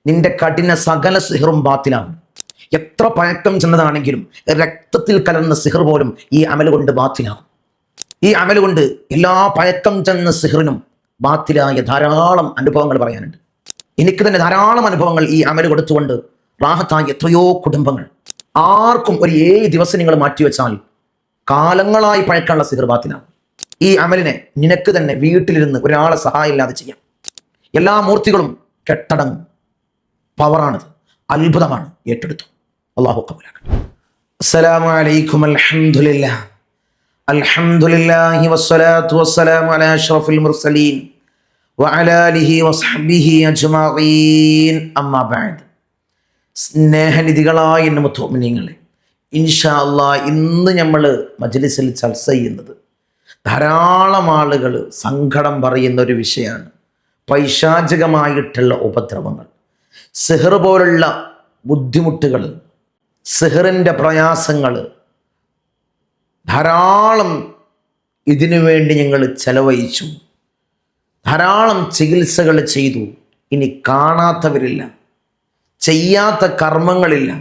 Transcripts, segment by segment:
നിന്റെ കഠിന സകല സിഹറും ബാത്തിലാണ്. എത്ര പഴക്കം ചെന്നതാണെങ്കിലും രക്തത്തിൽ കലർന്ന സിഹർ പോലും ഈ അമൽ കൊണ്ട് ബാത്തിലാണ്. ഈ അമൽ കൊണ്ട് എല്ലാ പഴക്കം ചെന്ന സിഹറിനും ബാത്തിലായ ധാരാളം അനുഭവങ്ങൾ പറയാനുണ്ട്. എനിക്ക് തന്നെ ധാരാളം അനുഭവങ്ങൾ ഈ അമൽ കൊടുത്തുകൊണ്ട് റാഹത്തായ എത്രയോ കുടുംബങ്ങൾ. ആർക്കും ഒരു 7 ദിവസം നിങ്ങൾ മാറ്റിവെച്ചാൽ കാലങ്ങളായി പഴക്കമുള്ള സിഹർ ബാത്തിലാണ്. ഈ അമലിനെ നിനക്ക് തന്നെ വീട്ടിലിരുന്ന് ഒരാളെ സഹായം ഇല്ലാതെ ചെയ്യാം. എല്ലാ മൂർത്തികളും കെട്ടടങ്ങും. പവറാണിത്, അത്ഭുതമാണ്. ഏറ്റെടുത്തു. അല്ലാഹു ഖബൂലാക്കട്ടെ. അസ്സലാമു അലൈക്കും. അൽഹംദുലില്ലാഹ് അൽഹംദുലില്ലാഹി വസ്സലാത്തു വസ്സലാമു അലാ അഷ്റഫിൽ മുർസലീൻ വഅലാ ആലിഹി വസ്ഹബിഹി അജ്മഈൻ. അമ്മാ ബഅദ്. സ്നേഹനിധികളായ എൻ്റെ മുഅ്മിനീങ്ങളെ, ഇൻഷാ അല്ലാഹ് ഇന്ന് നമ്മൾ മജ്ലിസിൽ ചർച്ച ചെയ്യുന്നത് ധാരാളം ആളുകൾ സങ്കടം പറയുന്ന ഒരു വിഷയമാണ്. പൈശാചികമായിട്ടുള്ള ഉപദ്രവങ്ങൾ, സിഹർ പോലുള്ള ബുദ്ധിമുട്ടുകൾ, സിഹറിൻ്റെ പ്രയാസങ്ങൾ. ധാരാളം ഇതിനു വേണ്ടി ഞങ്ങൾ ചെലവഴിച്ചു, ധാരാളം ചികിത്സകൾ ചെയ്തു. ഇനി കാണാത്തവരില്ല, ചെയ്യാത്ത കർമ്മങ്ങളില്ല.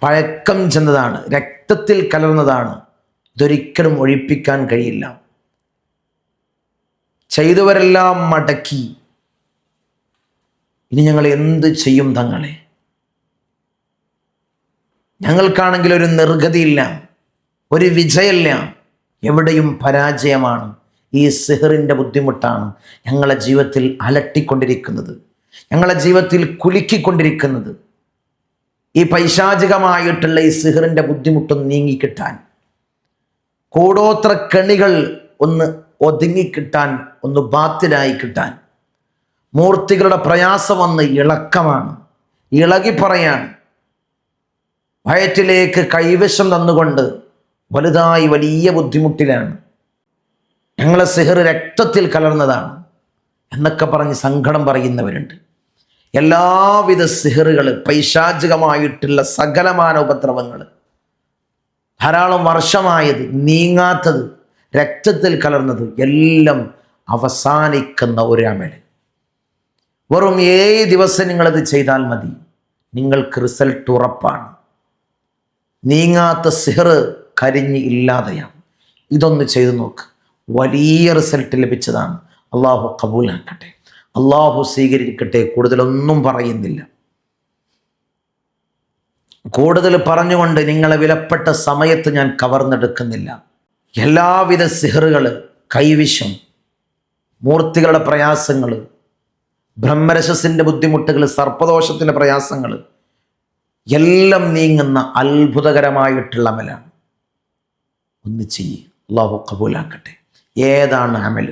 പഴക്കം ചെന്നതാണ്, രക്തത്തിൽ കലർന്നതാണ്. ഇതൊരിക്കലും ഒഴിപ്പിക്കാൻ കഴിയില്ല. ചെയ്തവരെല്ലാം മടക്കി. ഇനി ഞങ്ങൾ എന്ത് ചെയ്യും തങ്ങളെ? ഞങ്ങൾക്കാണെങ്കിൽ ഒരു നിർഗതിയില്ല, ഒരു വിജയമില്ല, എവിടെയും പരാജയമാണ്. ഈ സിഹറിൻ്റെ ബുദ്ധിമുട്ടാണ് ഞങ്ങളെ ജീവിതത്തിൽ അലട്ടിക്കൊണ്ടിരിക്കുന്നത്, ഞങ്ങളെ ജീവിതത്തിൽ കുലുക്കിക്കൊണ്ടിരിക്കുന്നത്. ഈ പൈശാചികമായിട്ടുള്ള ഈ സിഹറിൻ്റെ ബുദ്ധിമുട്ടൊന്ന് നീങ്ങിക്കിട്ടാൻ, കൂടോത്ര കെണികൾ ഒന്ന് ഒതുങ്ങിക്കിട്ടാൻ, ഒന്ന് ബാത്തിലായി കിട്ടാൻ, മൂർത്തികളുടെ പ്രയാസം വന്ന് ഇളക്കമാണ്, ഇളകി പറയാണ്. വയറ്റിലേക്ക് കൈവശം തന്നുകൊണ്ട് വലുതായി വലിയ ബുദ്ധിമുട്ടിലാണ്. ഞങ്ങളെ സിഹർ രക്തത്തിൽ കലർന്നതാണ് എന്നൊക്കെ പറഞ്ഞ് സങ്കടം പറയുന്നവരുണ്ട്. എല്ലാവിധ സിഹറുകൾ, പൈശാചികമായിട്ടുള്ള സകലമാന ഉപദ്രവങ്ങൾ, ധാരാളം വർഷമായത്, നീങ്ങാത്തത്, രക്തത്തിൽ കലർന്നത് എല്ലാം അവസാനിക്കുന്ന ഒരു അമൽ. വെറും 7 ദിവസം നിങ്ങളത് ചെയ്താൽ മതി, നിങ്ങൾക്ക് റിസൾട്ട് ഉറപ്പാണ്. നീങ്ങാത്ത സിഹർ കരിഞ്ഞ് ഇല്ലാതെയാണ്. ഇതൊന്ന് ചെയ്തു നോക്ക്, വലിയ റിസൾട്ട് ലഭിച്ചതാണ്. അള്ളാഹു കബൂലാക്കട്ടെ, അള്ളാഹു സ്വീകരിക്കട്ടെ. കൂടുതലൊന്നും പറയുന്നില്ല. കൂടുതൽ പറഞ്ഞുകൊണ്ട് നിങ്ങളെ വിലപ്പെട്ട സമയത്ത് ഞാൻ കവർന്നെടുക്കുന്നില്ല. എല്ലാവിധ സിഹറുകൾ, കൈവിഷം, മൂർത്തികളുടെ പ്രയാസങ്ങൾ, ബ്രഹ്മരശസിൻ്റെ ബുദ്ധിമുട്ടുകൾ, സർപ്പദോഷത്തിൻ്റെ പ്രയാസങ്ങൾ എല്ലാം നീങ്ങുന്ന അത്ഭുതകരമായിട്ടുള്ള അമലാണ്. ഒന്ന് ചെയ്യ്, അല്ലാഹു കബൂലാക്കട്ടെ. ഏതാണ് അമൽ?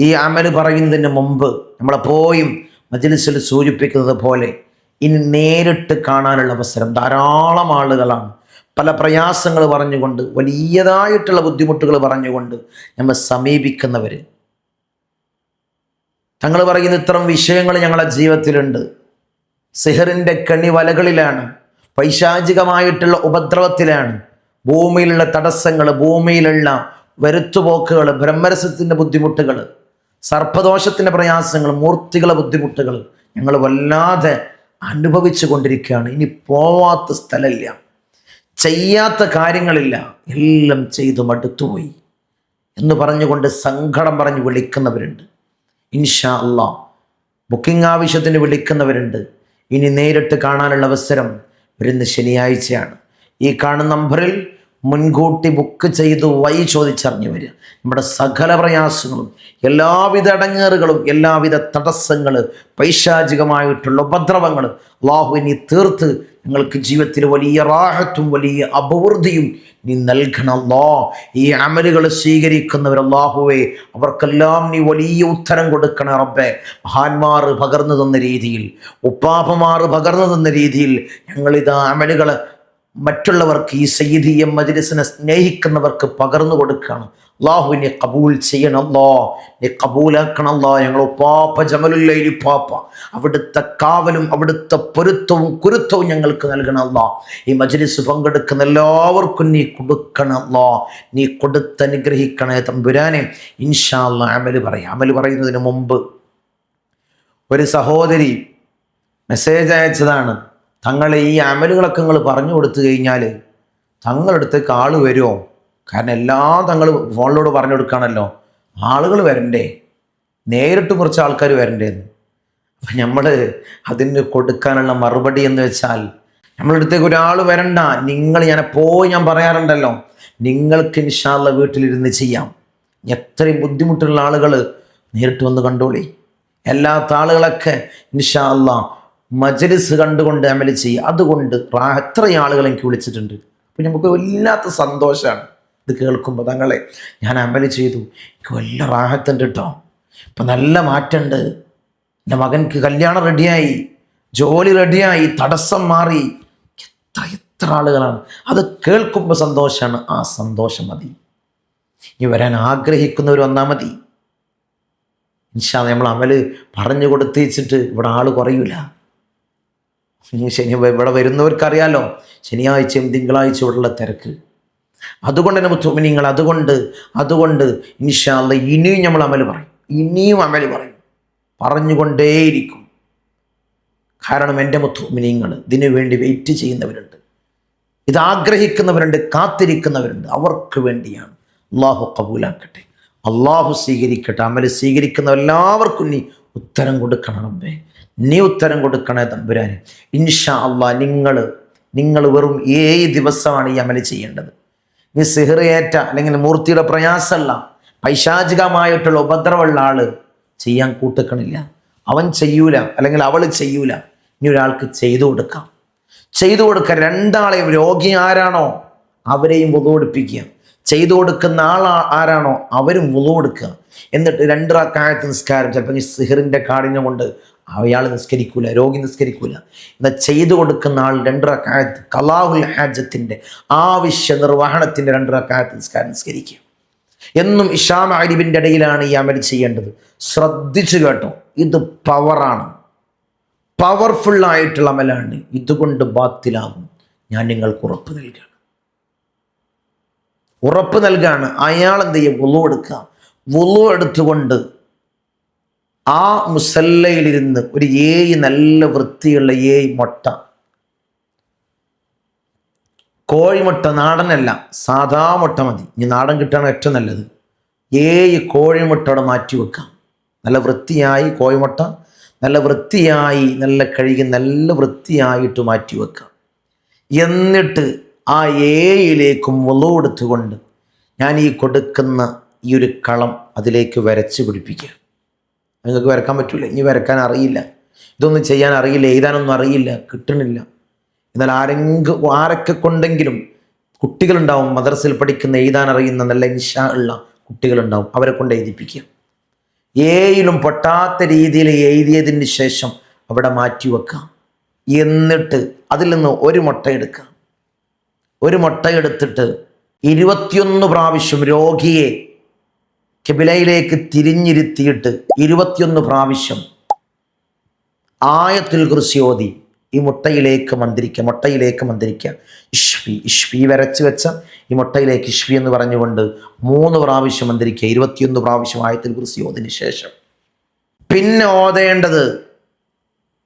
ഈ അമൽ പറയുന്നതിന് മുമ്പ് നമ്മളെപ്പോഴും മജ്ലിസിൽ സൂചിപ്പിക്കുന്നത് പോലെ ഇനി നേരിട്ട് കാണാനുള്ള അവസരം. ധാരാളം ആളുകളാണ് പല പ്രയാസങ്ങൾ പറഞ്ഞുകൊണ്ട്, വലിയതായിട്ടുള്ള ബുദ്ധിമുട്ടുകൾ പറഞ്ഞുകൊണ്ട് നമ്മൾ സമീപിക്കുന്നവർ. തങ്ങൾ പറയുന്ന ഇത്തരം വിഷയങ്ങൾ ഞങ്ങളുടെ ജീവിതത്തിലുണ്ട്. സിഹറിൻ്റെ കെണി വലകളിലാണ്, പൈശാചികമായിട്ടുള്ള ഉപദ്രവത്തിലാണ്, ഭൂമിയിലുള്ള തടസ്സങ്ങൾ, ഭൂമിയിലുള്ള വരുത്തുപോക്കുകൾ, ബ്രഹ്മരസത്തിൻ്റെ ബുദ്ധിമുട്ടുകൾ, സർപ്പദോഷത്തിൻ്റെ പ്രയാസങ്ങൾ, മൂർത്തികളെ ബുദ്ധിമുട്ടുകൾ ഞങ്ങൾ വല്ലാതെ അനുഭവിച്ചു കൊണ്ടിരിക്കുകയാണ്. ഇനി പോവാത്ത സ്ഥലമില്ല, ചെയ്യാത്ത കാര്യങ്ങളില്ല, എല്ലാം ചെയ്തു മടുത്തുപോയി എന്ന് പറഞ്ഞുകൊണ്ട് സങ്കടം പറഞ്ഞ് വിളിക്കുന്നവരുണ്ട്. ഇൻഷാ അല്ലാഹ് ബുക്കിംഗ് ആവശ്യത്തിന് വിളിക്കുന്നവരുണ്ട്. ഇനി നേരിട്ട് കാണാനുള്ള അവസരം വരുന്ന ശനിയാഴ്ചയാണ്. ഈ കാണുന്ന നമ്പറിൽ മുൻകൂട്ടി ബുക്ക് ചെയ്ത് വഴി ചോദിച്ചറിഞ്ഞു വരിക. നമ്മുടെ സകല പ്രയാസങ്ങളും, എല്ലാവിധ അടങ്ങേറുകളും, എല്ലാവിധ തടസ്സങ്ങൾ, പൈശാചികമായിട്ടുള്ള ഉപദ്രവങ്ങൾ അല്ലാഹു ഇനി തീർത്ത് ഞങ്ങൾക്ക് ജീവിതത്തിൽ വലിയ റാഹത്തും വലിയ അഭിവൃദ്ധിയും നീ നൽകണമല്ലോ. ഈ അമലുകൾ സ്വീകരിക്കുന്നവർ അല്ലാഹുവേ, അവർക്കെല്ലാം നീ വലിയ ഉത്തരം കൊടുക്കണം റബ്ബേ. മഹാന്മാർ പകർന്നു തന്ന രീതിയിൽ, ഉപ്പാപ്പമാർ പകർന്നു തന്ന രീതിയിൽ ഞങ്ങളിതാ അമലുകൾ മറ്റുള്ളവർക്ക്, ഈ സയ്യിദിയ മജ്ലിസിനെ സ്നേഹിക്കുന്നവർക്ക് പകർന്നു കൊടുക്കണം. അല്ലാഹു നീ കബൂൽ ചെയ്യണമല്ലോ, നീ കബൂലാക്കണമല്ലോ. ഞങ്ങൾ ഉപ്പാപ്പ ജമലുല്ലൈലി പാപ്പ, അവിടുത്തെ കാവലും അവിടുത്തെ പൊരുത്തവും കുരുത്തവും ഞങ്ങൾക്ക് നൽകണമല്ലോ. ഈ മജ്ലിസ് പങ്കെടുക്കുന്ന എല്ലാവർക്കും നീ കൊടുക്കണമല്ലോ, നീ കൊടുത്തനുഗ്രഹിക്കണേ തമ്പുരാനെ. ഇൻഷാ അല്ലാഹ് അമല് പറയാം. അമല് പറയുന്നതിന് മുമ്പ് ഒരു സഹോദരി മെസ്സേജ് അയച്ചതാണ്, തങ്ങളെ ഈ അമലുകളൊക്കെ നിങ്ങൾ പറഞ്ഞു കൊടുത്തു കഴിഞ്ഞാൽ തങ്ങളടുത്തേക്ക് ആൾ വരുമോ? കാരണം എല്ലാം തങ്ങൾ ഫോണിലൂടെ പറഞ്ഞു കൊടുക്കുകയാണല്ലോ, ആളുകൾ വരണ്ടേ, നേരിട്ട് കുറച്ച് ആൾക്കാർ വരണ്ടേന്ന്. അപ്പം നമ്മൾ അതിന് കൊടുക്കാനുള്ള മറുപടി എന്ന് വെച്ചാൽ, നമ്മളുടെ അടുത്തേക്ക് ഒരാൾ വരണ്ട, ഞാൻ പറയാറുണ്ടല്ലോ, നിങ്ങൾക്ക് ഇൻഷാ അല്ലാഹ് വീട്ടിലിരുന്ന് ചെയ്യാം. എത്രയും ബുദ്ധിമുട്ടുള്ള ആളുകൾ നേരിട്ട് വന്ന് കണ്ടോളി. എല്ലാത്ത ആളുകളൊക്കെ ഇൻഷാ അല്ലാഹ് മജ്ലിസ് കണ്ടുകൊണ്ട് അമൽ ചെയ്യുക. അതുകൊണ്ട് എത്രയും ആളുകൾ എനിക്ക് വിളിച്ചിട്ടുണ്ട്. അപ്പം നമുക്ക് വല്ലാത്ത സന്തോഷമാണ് ഇത് കേൾക്കുമ്പോൾ. തങ്ങളെ ഞാൻ അമൽ ചെയ്തു, എനിക്ക് വലിയ റാഹത്തുണ്ട് കേട്ടോ, ഇപ്പം നല്ല മാറ്റമുണ്ട്, എൻ്റെ മകൻക്ക് കല്യാണം റെഡിയായി, ജോലി റെഡിയായി, തടസ്സം മാറി. എത്ര ആളുകളാണ് അത് കേൾക്കുമ്പോൾ സന്തോഷമാണ്. ആ സന്തോഷം മതി. ഇനി വരാൻ ആഗ്രഹിക്കുന്നവർ വന്നാൽ മതി. ഇൻഷാ അല്ലാഹ് നമ്മൾ അമൽ പറഞ്ഞു കൊടുത്തിച്ചിട്ട് ഇവിടെ ആൾ കുറയില്ല. ഇവിടെ വരുന്നവർക്കറിയാലോ ശനിയാഴ്ചയും തിങ്കളാഴ്ച ഇവിടെയുള്ള തിരക്ക്. അതുകൊണ്ട് തന്നെ മുത്തുമിനീങ്ങൾ, അതുകൊണ്ട് ഇൻഷാ അല്ലാഹ് ഇനിയും നമ്മൾ അമൽ പറയും, ഇനിയും അമൽ പറയും, പറഞ്ഞുകൊണ്ടേയിരിക്കും. കാരണം എൻ്റെ മുത്തുമിനീങ്ങൾ ഇതിനു വേണ്ടി വെയിറ്റ് ചെയ്യുന്നവരുണ്ട്, ഇത് ആഗ്രഹിക്കുന്നവരുണ്ട്, കാത്തിരിക്കുന്നവരുണ്ട്. അവർക്ക് വേണ്ടിയാണ്. അള്ളാഹു കബൂലാക്കട്ടെ, അള്ളാഹു സ്വീകരിക്കട്ടെ. അമൽ സ്വീകരിക്കുന്ന എല്ലാവർക്കും നീ ഉത്തരം കൊടുക്കണം റബ്ബേ, നീ ഉത്തരം കൊടുക്കണേ തമ്പുരാനെ. ഇൻഷാ അല്ലാഹ് നിങ്ങൾ വെറും 7 ദിവസമാണ് ഈ അമൽ ചെയ്യേണ്ടത്. ഈ സിഹ്റേറ്റ അല്ലെങ്കിൽ മൂർത്തിയുടെ പ്രയാസമല്ല, പൈശാചികമായിട്ടുള്ള ഉപദ്രവമുള്ള ആള് ചെയ്യാൻ കൂട്ടിക്കണില്ല, അവൻ ചെയ്യൂല അല്ലെങ്കിൽ അവൾ ചെയ്യൂല. ഇനി ഒരാൾക്ക് ചെയ്തു കൊടുക്കാം. 2 രോഗി ആരാണോ അവരെയും വുളു എടുപ്പിക്കുക, ചെയ്തു കൊടുക്കുന്ന ആരാണോ അവരും വുളു എടുക്കുക. എന്നിട്ട് 2 റക്അത്ത് നിസ്കാരം. ചിലപ്പോൾ ഈ സിഹറിൻ്റെ കാഠിന്യം കൊണ്ട് അയാൾ നിസ്കരിക്കൂല, രോഗി നിസ്കരിക്കൂല. എന്നാൽ ചെയ്തു കൊടുക്കുന്ന ആൾ 2 റക്അത്ത് ഖലാഉൽ ഹാജത്തിൻ്റെ ആവശ്യ നിർവഹണത്തിൻ്റെ 2 റക്അത്ത് നിസ്കാരം നിസ്കരിക്കുക. എന്നും ഇശാ മഗ്‌രിബിൻ്റെ ഇടയിലാണ് ഈ അമൽ ചെയ്യേണ്ടത്. ശ്രദ്ധിച്ചു കേട്ടോ, ഇത് പവറാണ്, പവർഫുള്ളായിട്ടുള്ള അമലാണ്. ഇതുകൊണ്ട് ബാത്തിലാകും. ഞാൻ നിങ്ങൾക്ക് ഉറപ്പ് നൽകാണ്. അയാൾ എന്ത് ചെയ്യുക? വുളു എടുക്കുക. വുളു എടുത്തുകൊണ്ട് ആ മുസല്ലയിലിരുന്ന് ഒരു 7 നല്ല വൃത്തിയുള്ള 7 മുട്ട, കോഴിമുട്ട, നാടനല്ല, സാധാ മുട്ട മതി. ഇനി നാടൻ കിട്ടുകയാണ് ഏറ്റവും നല്ലത്. 7 കോഴിമുട്ട അവിടെ മാറ്റി വെക്കാം. നല്ല വൃത്തിയായി കോഴിമുട്ട, നല്ല വൃത്തിയായി, നല്ല കഴുകി, നല്ല വൃത്തിയായിട്ട് മാറ്റി വെക്കാം. എന്നിട്ട് ആ 7ലേക്കും വുളു എടുത്തുകൊണ്ട് ഞാൻ ഈ കൊടുക്കുന്ന ഈ ഒരു കളം അതിലേക്ക് വരച്ച് പിടിപ്പിക്കുക. നിങ്ങൾക്ക് വരക്കാൻ പറ്റില്ല, ഇനി വരക്കാൻ അറിയില്ല, ഇതൊന്നും ചെയ്യാൻ അറിയില്ല, എഴുതാനൊന്നും അറിയില്ല, കിട്ടണില്ല. എന്നാൽ ആരൊക്കെ കൊണ്ടെങ്കിലും കുട്ടികളുണ്ടാവും, മദ്രസയിൽ പഠിക്കുന്ന എഴുതാൻ അറിയുന്ന നല്ല ഇൻഷാ ഉള്ള കുട്ടികളുണ്ടാവും, അവരെ കൊണ്ട് എഴുതിപ്പിക്കുക. 7ലും പൊട്ടാത്ത രീതിയിൽ എഴുതിയതിന് ശേഷം അവിടെ മാറ്റി വെക്കാം. എന്നിട്ട് അതിൽ നിന്ന് ഒരു മുട്ട എടുക്കുക. ഒരു മുട്ട എടുത്തിട്ട് 21 പ്രാവശ്യം രോഗിയെ ഖിബിലയിലേക്ക് തിരിഞ്ഞിരുത്തിയിട്ട് 21 പ്രാവശ്യം ആയത്തുൽ കുർസി ഓതി ഈ മുട്ടയിലേക്ക് മന്ത്രിക്കുക. ഇഷ്ഫി ഇഷ്ഫി വരച്ച് വെച്ച ഈ മുട്ടയിലേക്ക് ഇഷ്ഫി എന്ന് പറഞ്ഞുകൊണ്ട് 3 പ്രാവശ്യം മന്ത്രിക്കുക. 21 പ്രാവശ്യം ആയത്തുൽ കുർസി ഓതിന് ശേഷം പിന്നെ ഓതേണ്ടത്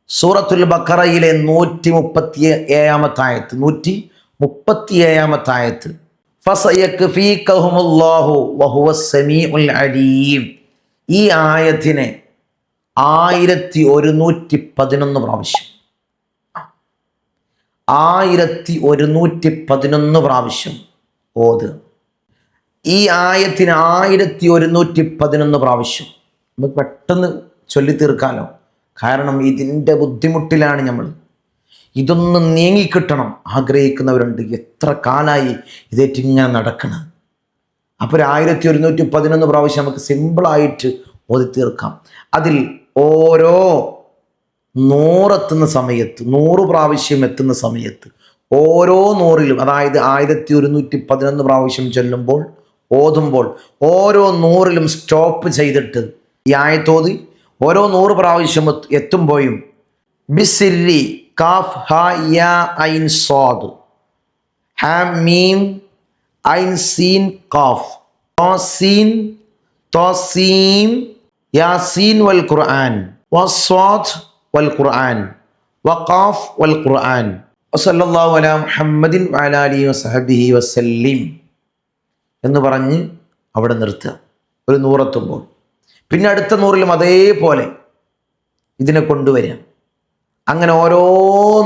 സൂറത്തുൽ ബഖറയിലെ 137-ാമത്തെ ആയത്ത്, 137-ാമത്തെ ആയത്ത്. ഫസയക്ഫീകഹുമുല്ലാഹു വഹുവസ് സമീഉൽ അലീം. ഈ ആയത്തിനെ 1111 പ്രാവശ്യം 1111 പ്രാവശ്യം ഓതുക. ഈ ആയത്തിന് 1111 പ്രാവശ്യം നമുക്ക് പെട്ടെന്ന് ചൊല്ലിത്തീർക്കാമല്ലോ. കാരണം ഇതിൻ്റെ ബുദ്ധിമുട്ടിലാണ് നമ്മൾ. ഇതൊന്നും നീങ്ങിക്കിട്ടണം ആഗ്രഹിക്കുന്നവരുണ്ട്. എത്ര കാലമായി ഇതേറ്റിങ്ങനെ നടക്കണം. അപ്പോൾ 1111 പ്രാവശ്യം നമുക്ക് സിമ്പിളായിട്ട് ഓതി തീർക്കാം. അതിൽ ഓരോ 100 എത്തുന്ന സമയത്ത്, 100 പ്രാവശ്യം എത്തുന്ന സമയത്ത്, ഓരോ 100ലും, അതായത് 1111 പ്രാവശ്യം ചൊല്ലുമ്പോൾ, ഓതുമ്പോൾ ഓരോ 100ലും സ്റ്റോപ്പ് ചെയ്തിട്ട് ഈ ആയത്തോതി ഓരോ 100 പ്രാവശ്യം എത്തുമ്പോഴും ബിസിരി കാഫ് ഹാ യാ ഐൻ സ്വാദ് ഹാം മീം ഐൻ സീൻ കാഫ് തോസീൻ യാസീൻ വൽ ഖുർആൻ വസ്വാദ് വൽ ഖുർആൻ വഖാഫ് വൽ ഖുർആൻ വസല്ലല്ലാഹു അലാ മുഹമ്മദിൻ വഅലാ ആലിഹി വസഹബിഹി വസല്ലിം എന്ന് പറഞ്ഞ് അവിടെ നിർത്തുക ഒരു 100 എത്തുമ്പോൾ. പിന്നെ അടുത്ത 100ലും അതേപോലെ ഇതിനെ കൊണ്ടുവരിക. അങ്ങനെ ഓരോ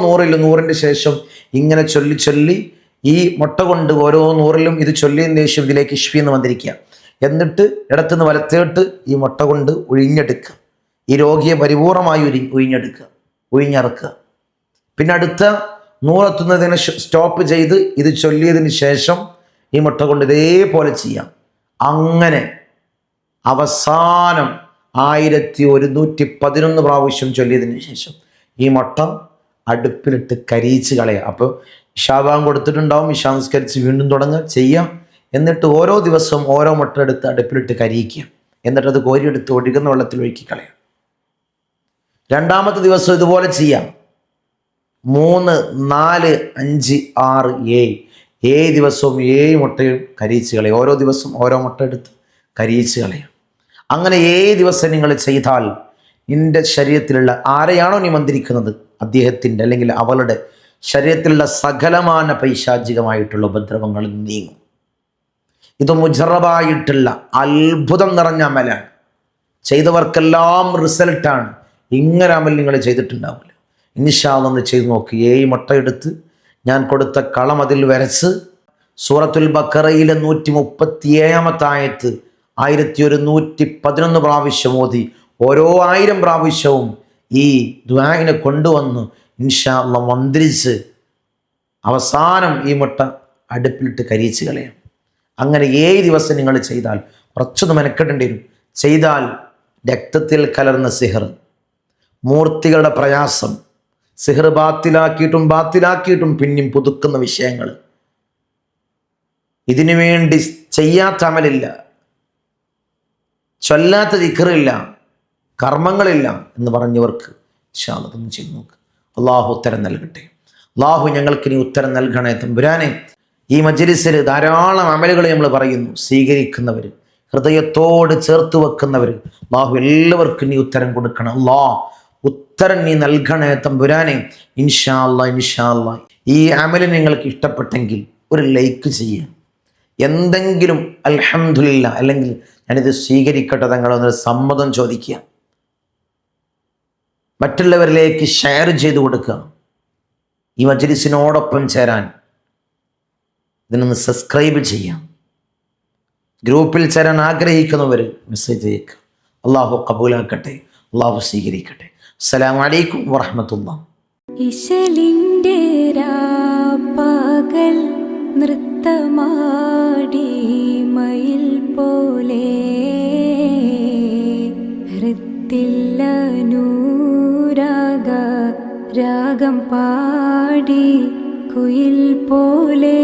100ലും 100ൻ്റെ ശേഷം ഇങ്ങനെ ചൊല്ലി ചൊല്ലി ഈ മുട്ട കൊണ്ട് ഓരോ 100ലും ഇത് ചൊല്ലിയതിന് ശേഷം ഇതിലേക്ക് ഇഷ്ഫി എന്ന് വന്നിരിക്കുക. എന്നിട്ട് ഇടത്തുനിന്ന് വലത്തോട്ട് ഈ മുട്ട കൊണ്ട് ഒഴിഞ്ഞെടുക്കുക. ഈ രോഗിയെ പരിപൂർണമായി ഒഴിഞ്ഞെടുക്കുക, ഒഴിഞ്ഞിറക്കുക. പിന്നെ അടുത്ത 100 എത്തുന്നതിനെ സ്റ്റോപ്പ് ചെയ്ത് ഇത് ചൊല്ലിയതിന് ശേഷം ഈ മുട്ട കൊണ്ട് ഇതേപോലെ ചെയ്യാം. അങ്ങനെ അവസാനം 1111 പ്രാവശ്യം ചൊല്ലിയതിന് ശേഷം ഈ മുട്ട അടുപ്പിലിട്ട് കരിയിച്ച് കളയുക. അപ്പോൾ ഇശാബാങ്ക് കൊടുത്തിട്ടുണ്ടാവും, ഇശാ നിസ്കരിച്ച് വീണ്ടും തുടങ്ങുക ചെയ്യാം. എന്നിട്ട് ഓരോ ദിവസവും ഓരോ മുട്ട എടുത്ത് അടുപ്പിലിട്ട് കരിയിക്കുക. എന്നിട്ടത് കോരിയെടുത്ത് ഒഴുകുന്ന വെള്ളത്തിൽ ഒഴുക്കി കളയാം. രണ്ടാമത്തെ ദിവസം ഇതുപോലെ ചെയ്യാം. 3, 4, 5, 6, 7 ദിവസവും 7 മുട്ടയും കരിയിച്ച് കളയും. ഓരോ ദിവസവും ഓരോ മുട്ട എടുത്ത് കരിയിച്ച് കളയാം. അങ്ങനെ 7 ദിവസം നിങ്ങൾ ചെയ്താൽ നിന്റെ ശരീരത്തിലുള്ള ആരെയാണോ നീ മന്ത്രിക്കുന്നത് അദ്ദേഹത്തിൻ്റെ അല്ലെങ്കിൽ അവളുടെ ശരീരത്തിലുള്ള സകലമാന പൈശാചികമായിട്ടുള്ള ഉപദ്രവങ്ങൾ നീങ്ങും. ഇത് മുജറബായിട്ടുള്ള അത്ഭുതം നിറഞ്ഞ അമലാണ്. ചെയ്തവർക്കെല്ലാം റിസൾട്ടാണ്. ഇങ്ങനെ അമൽ നിങ്ങൾ ചെയ്തിട്ടുണ്ടാവില്ല. ഇൻഷാ അല്ലാഹ് ഒന്ന് ചെയ്ത് നോക്കി. 7 മുട്ട എടുത്ത് ഞാൻ കൊടുത്ത കളം അതിൽ വരച്ച് സൂറത്തുൽ ബഖറയിലെ 137ാമത്തെ ആയത്ത് 1111 പ്രാവശ്യം ഓതി ഓരോ 1000 പ്രാവശ്യവും ഈ ദുആഇനെ കൊണ്ടുവന്ന് ഇൻഷാ അല്ലാഹ് മന്ത്രിച്ച് അവസാനം ഈ മുട്ട അടുപ്പിലിട്ട് കരിയിച്ച് കളയാം. അങ്ങനെ 7 ദിവസം നിങ്ങൾ ചെയ്താൽ കുറച്ചൊന്ന് മെനക്കെടേണ്ടി വരും. ചെയ്താൽ രക്തത്തിൽ കലർന്ന സിഹർ, മൂർത്തികളുടെ പ്രയാസം, സിഹർ ബാത്തിലാക്കിയിട്ടും പിന്നെയും പുതുക്കുന്ന വിഷയങ്ങൾ, ഇതിനു വേണ്ടി ചെയ്യാത്ത അമലില്ല, ചൊല്ലാത്ത ദിക്റില്ല, കർമ്മങ്ങളില്ല എന്ന് പറഞ്ഞവർക്ക് ഇൻഷാ അല്ലാഹ് ഒന്ന് ചെയ്ത് നോക്ക്. അള്ളാഹു ഉത്തരം നൽകട്ടെ. അള്ളാഹു ഞങ്ങൾക്ക് ഇനി ഉത്തരം നൽകണേ തമ്പുരാനെ. ഈ മജ്‌ലിസിൽ ധാരാളം അമലുകൾ നമ്മൾ പറയുന്നു. സ്വീകരിക്കുന്നവർ, ഹൃദയത്തോട് ചേർത്ത് വെക്കുന്നവർ, അള്ളാഹു എല്ലാവർക്കും നീ ഉത്തരം കൊടുക്കണം. അള്ളാഹ് ഉത്തരം നീ നൽകണേ തമ്പുരാനെ. ഇൻഷാ അല്ലാഹ് ഈ അമൽ നിങ്ങൾക്ക് ഇഷ്ടപ്പെട്ടെങ്കിൽ ഒരു ലൈക്ക് ചെയ്യുക. എന്തെങ്കിലും അൽഹംദുലില്ലാ അല്ലെങ്കിൽ ഞാനിത് സ്വീകരിക്കട്ടെ തങ്ങളൊന്നൊരു സമ്മതം ചോദിക്കുക. മറ്റുള്ളവരിലേക്ക് ഷെയർ ചെയ്ത് കൊടുക്കുക. ഈ മജ്‌ലിസിനോടൊപ്പം ചേരാൻ ഇതിനൊന്ന് സബ്സ്ക്രൈബ് ചെയ്യാം. ഗ്രൂപ്പിൽ ചേരാൻ ആഗ്രഹിക്കുന്നവർ മെസ്സേജ് അയക്കുക. അള്ളാഹു കബൂലാക്കട്ടെ, അള്ളാഹു സ്വീകരിക്കട്ടെ. അസ്സലാമു അലൈക്കും വറഹ്മത്തുള്ളാഹി. ഇശലിൻ്റെ രാപ്പകൽ നൃത്തമാടി മയിൽ പോലെ ഹൃത്തില്ല നൂരാഗ രാഗം പാടി കുയിൽ പോലെ